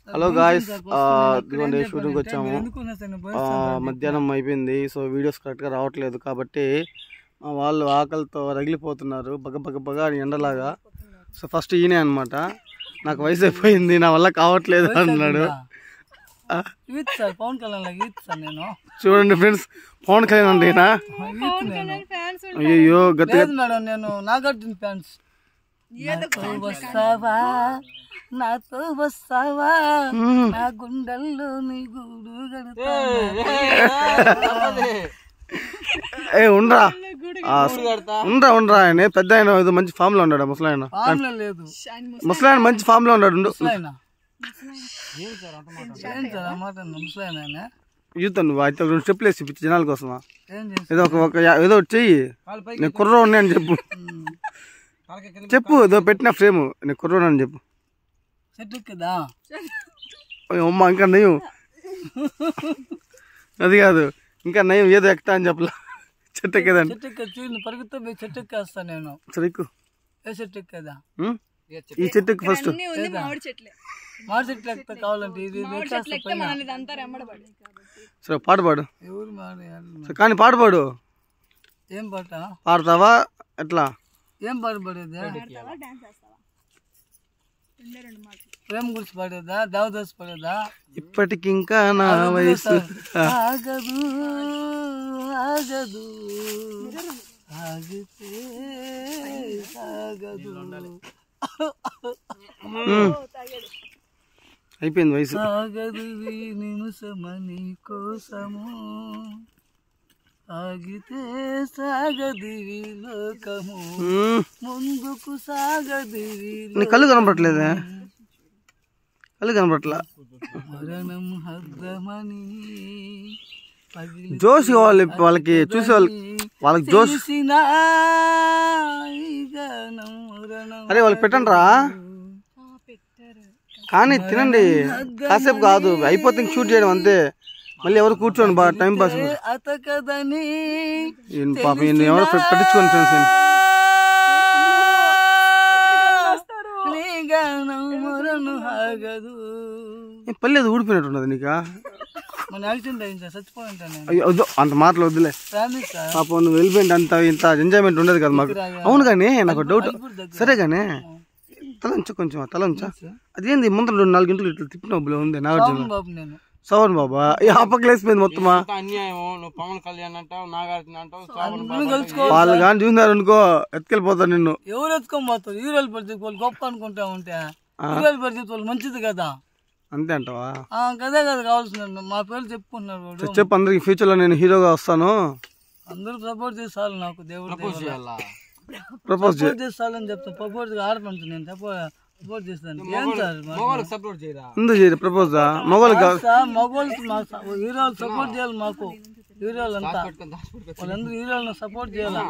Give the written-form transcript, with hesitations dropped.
Hello guys, ఇదిగోండి షూటింగ్కి వచ్చాము. మధ్యాహ్నం అయిపోయింది. సో వీడియోస్ కరెక్ట్గా రావట్లేదు కాబట్టి మా వాళ్ళు ఆకలితో రగిలిపోతున్నారు బగ ఎండలాగా. సో ఫస్ట్ ఈయనే అనమాట. నాకు వయసు అయిపోయింది, నా వల్ల కావట్లేదు అన్నాడు. చూడండి ఫ్రెండ్స్, పవన్ కళ్యాణ్ అంటే ఈయన. అయ్యో గట్టిగా నాతో వస్తావా నా గుండెల్లో నీ గూడు ఉండరా ఉండరా ఆయన పెద్ద ఆయన ఏదో మంచి ఫామ్ లో ఉన్నాడు. ముసలాయన ముసలాయన మంచి ఫామ్ లో ఉన్నాడు. యూత్ నువ్వు అయితే రెండు స్టెప్లు వేసి జనాల కోసమా? ఏదో చెయ్యి. నేను కుర్ర ఉన్నాయని చెప్పు. చెప్పు ఏదో పెట్టిన ఫ్రేమ్ నేను కుర్రోడు అని చెప్పు. అమ్మ ఇంకా నయం, అది కాదు ఇంకా నయం, ఏదో ఎక్కుతా అని చెప్పలా. చెట్టు ఎక్కేదాన్ని పరిగెత్తా చెట్టు ఎక్కేస్తా నేను. సరే ఎక్కు. ఏ చెట్టు ఎక్కేదా? ఈ చెట్టు ఎక్కి ఫస్ట్. మామిడి చెట్లు ఎక్కితే కావాలంటే సరే పాట పాడు. కానీ పాట పాడు. ఏం పాట పాడతావా? ఎట్లా ఏం పాట పాడేదా? ప్రేమ గురించి పాడేదా? దేవదాస్ పాడేదా? ఇప్పటికింకా నా వయసు ఆగదు ఆగదు ఆగితే సాగదు. అయిపోయింది వయసు. సాగదు నిమిషమని కోసము ఆగితే సాగదివి లోకము ముందుకు సాగదివి. కళ్ళు కనపడట్లేదే, కళ్ళు కనపడట్లా. మరణం హద్దమని జోష్ కావాలి వాళ్ళకి, చూసే వాళ్ళకి జోష్. అరే వాళ్ళకి పెట్టండి రా, కానీ తినండి కాసేపు కాదు, అయిపోతే షూట్ చేయడం అంతే. మళ్ళీ ఎవరు కూర్చోండి బాగా టైం పాస్. పాప ఎవరు పట్టించుకోండి ఫ్రెండ్స్. పల్లెది ఊడిపోయినట్టున్నది నీకా? అయ్యో వద్దు, అంత మాటలు వద్దులే పాప. నువ్వు వెళ్ళిపోయింది అంత ఇంత ఎంజాయ్మెంట్ ఉండదు కదా మాకు. అవును కానీ నాకు డౌట్. సరే కానీ తల ఉంచా, కొంచెం తల ఉంచా. అదేంది ముందర 4 గంటలు ఇట్లా తిప్పినప్పుడు ఉంది నాగార్జున సవన్ బాబా. ఆ పక్కన వేసిపోయింది మొత్తమా. వాళ్ళు కానీ చూసినారు అనుకో ఎత్తుకెళ్ళిపోతారు నిన్ను. ఎవరు ఎత్తుకోపోతారు? హీరోలు పరిస్థితి వాళ్ళు గొప్ప అనుకుంటా ఉంటే హీరోల పరిస్థితి వాళ్ళు మంచిది కదా. అంతే అంటావా? కదే కదా కావాల్సిన. మా పేరు చెప్పుకున్నారు. చెప్పు అందరికి ఫ్యూచర్ లో నేను హీరోగా వస్తాను. అందరూ సపోర్ట్ చేస్తారు నాకు. దేవుడు ప్రపోజ్ చేస్తానని చెప్తాను. ప్రపోజ్ ఆడపంచు నేను సపోర్ట్ చేస్తాను. ఎందుకు చేయరు ప్రపోజ్? మగవాళ్ళకి హీరోలు సపోర్ట్ చేయాలి మాకు. హీరోలు అంతా వాళ్ళందరూ హీరోలను సపోర్ట్ చేయాలి.